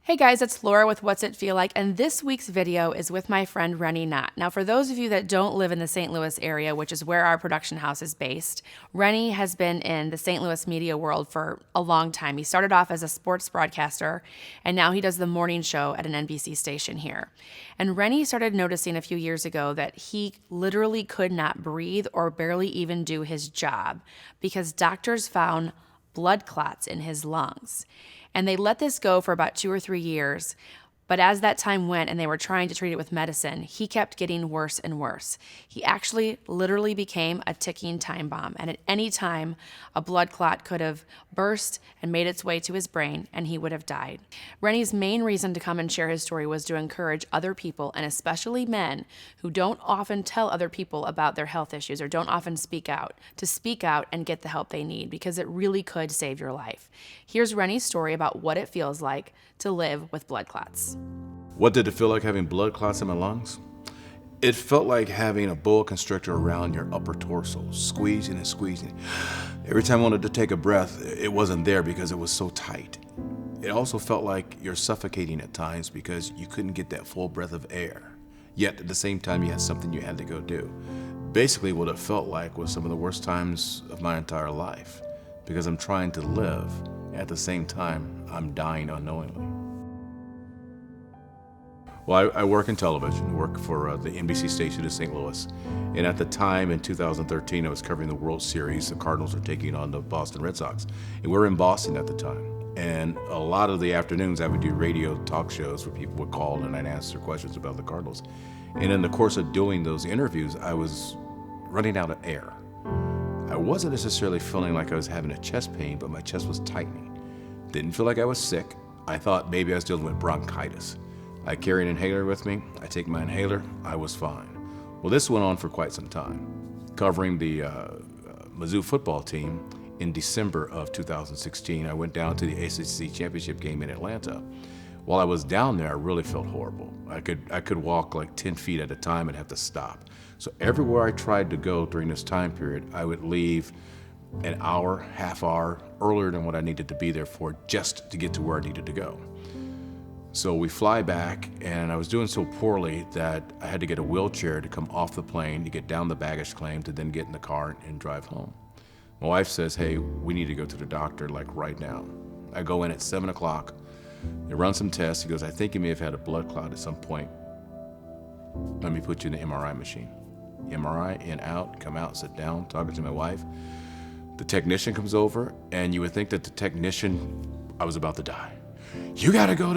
Hey guys, it's Laura with What's It Feel Like, and this week's video is with my friend Rene. Now, for those of you that don't live in the St. Louis area, which is where our production house is based, Rene has been in the St. Louis media world for a long time. He started off as a sports broadcaster, and now he does the morning show at an NBC station here. And Rene started noticing a few years ago that he literally could not breathe or barely even do his job because doctors found blood clots in his lungs. And they let this go for about 2 or 3 years. But as that time went and they were trying to treat it with medicine, he kept getting worse and worse. He actually literally became a ticking time bomb. And at any time, a blood clot could have burst and made its way to his brain, and he would have died. Rene's main reason to come and share his story was to encourage other people, and especially men, who don't often tell other people about their health issues or don't often speak out, to speak out and get the help they need, because it really could save your life. Here's Rene's story about what it feels like to live with blood clots. What did it feel like having blood clots in my lungs? It felt like having a boa constrictor around your upper torso, squeezing and squeezing. Every time I wanted to take a breath, it wasn't there because it was so tight. It also felt like you're suffocating at times because you couldn't get that full breath of air. Yet at the same time, you had something you had to go do. Basically, what it felt like was some of the worst times of my entire life because I'm trying to live. At the same time, I'm dying unknowingly. Well, I work in television, work for the NBC station in St. Louis. And at the time in 2013, I was covering the World Series. The Cardinals are taking on the Boston Red Sox. And we were in Boston at the time. And a lot of the afternoons, I would do radio talk shows where people would call and I'd answer questions about the Cardinals. And in the course of doing those interviews, I was running out of air. I wasn't necessarily feeling like I was having a chest pain, but my chest was tightening. Didn't feel like I was sick. I thought maybe I was dealing with bronchitis. I carry an inhaler with me. I take my inhaler. I was fine. Well, this went on for quite some time. Covering the Mizzou football team in December of 2016, I went down to the ACC championship game in Atlanta. While I was down there, I really felt horrible. I could walk like 10 feet at a time and have to stop. So everywhere I tried to go during this time period, I would leave an hour, half hour earlier than what I needed to be there for just to get to where I needed to go. So we fly back, and I was doing so poorly that I had to get a wheelchair to come off the plane, to get down the baggage claim, to then get in the car and drive home. My wife says, hey, we need to go to the doctor like right now. I go in at 7 o'clock, they run some tests. He goes, I think you may have had a blood clot at some point. Let me put you in the MRI machine. MRI, in, out, come out, sit down, talking to my wife. The technician comes over, and you would think that the technician, I was about to die. You gotta go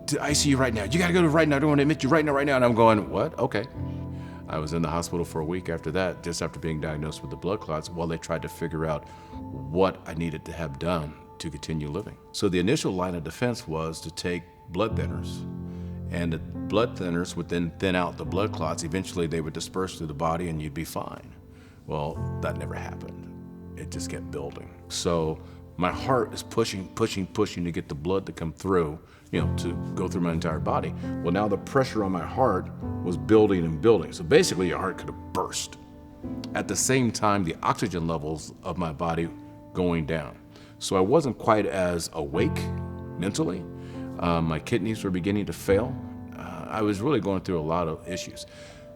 to ICU right now. You gotta go to right now. I don't want to admit you right now. And I'm going, what? Okay. I was in the hospital for a week after that, just after being diagnosed with the blood clots, while they tried to figure out what I needed to have done to continue living. So the initial line of defense was to take blood thinners. And the blood thinners would then thin out the blood clots. Eventually they would disperse through the body and you'd be fine. Well, that never happened. It just kept building. So my heart is pushing to get the blood to come through, to go through my entire body. Well, now the pressure on my heart was building and building. So basically your heart could have burst. At the same time, the oxygen levels of my body going down. So I wasn't quite as awake mentally. My kidneys were beginning to fail. I was really going through a lot of issues.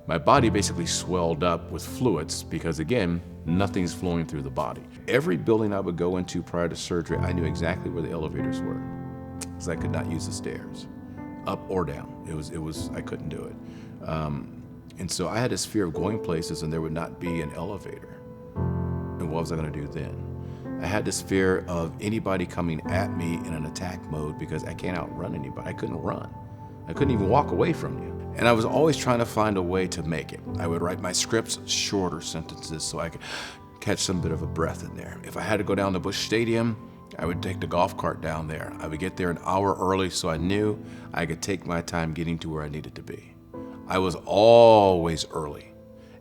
My body basically swelled up with fluids because, again, nothing's flowing through the body. Every building I would go into prior to surgery, I knew exactly where the elevators were because I could not use the stairs, up or down. I couldn't do it. And so I had this fear of going places and there would not be an elevator. And what was I gonna do then? I had this fear of anybody coming at me in an attack mode because I can't outrun anybody. I couldn't run. I couldn't even walk away from you. And I was always trying to find a way to make it. I would write my scripts, shorter sentences, so I could catch some bit of a breath in there. If I had to go down to Busch Stadium, I would take the golf cart down there. I would get there an hour early so I knew I could take my time getting to where I needed to be. I was always early,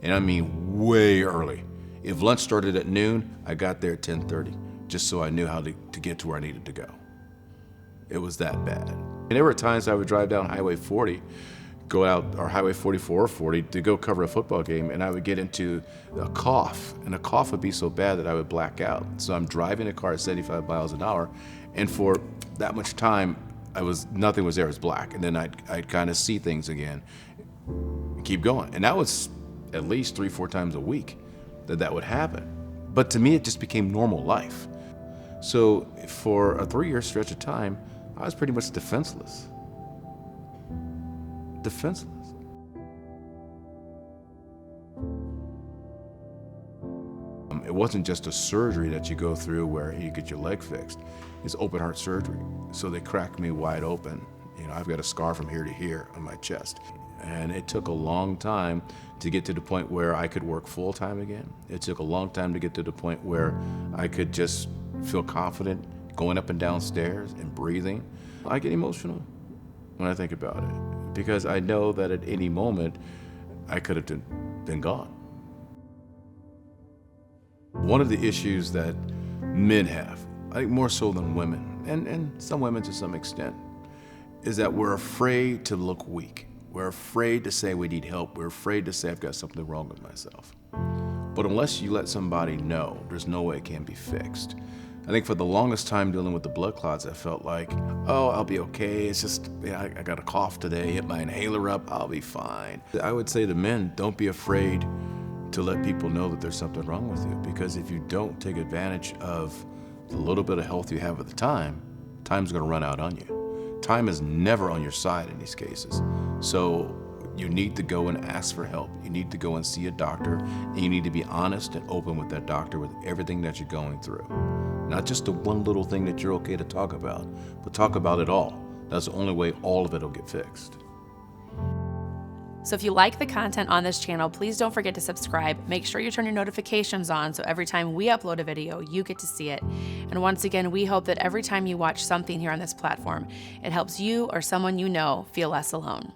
and I mean way early. If lunch started at noon, I got there at 10:30, just so I knew how to get to where I needed to go. It was that bad. And there were times I would drive down Highway 40, go out, or Highway 44 or 40 to go cover a football game, and I would get into a cough, and the cough would be so bad that I would black out. So I'm driving a car at 75 miles an hour, and for that much time, nothing was there, it was black. And then I'd kind of see things again and keep going. And that was at least 3-4 times a week that would happen. But to me, it just became normal life. So for a 3-year stretch of time, I was pretty much defenseless. Defenseless. It wasn't just a surgery that you go through where you get your leg fixed. It's open heart surgery. So they cracked me wide open. You know, I've got a scar from here to here on my chest. And it took a long time to get to the point where I could work full time again. It took a long time to get to the point where I could just feel confident going up and down stairs and breathing. I get emotional when I think about it because I know that at any moment I could have been gone. One of the issues that men have, I think more so than women, and some women to some extent, is that we're afraid to look weak. We're afraid to say we need help. We're afraid to say I've got something wrong with myself. But unless you let somebody know, there's no way it can be fixed. I think for the longest time dealing with the blood clots, I felt like, oh, I'll be okay. It's just, I got a cough today, hit my inhaler up, I'll be fine. I would say to men, don't be afraid to let people know that there's something wrong with you, because if you don't take advantage of the little bit of health you have at the time, time's gonna run out on you. Time is never on your side in these cases. So you need to go and ask for help. You need to go and see a doctor, and you need to be honest and open with that doctor with everything that you're going through. Not just the one little thing that you're okay to talk about, but talk about it all. That's the only way all of it will get fixed. So if you like the content on this channel, please don't forget to subscribe. Make sure you turn your notifications on so every time we upload a video, you get to see it. And once again, we hope that every time you watch something here on this platform, it helps you or someone you know feel less alone.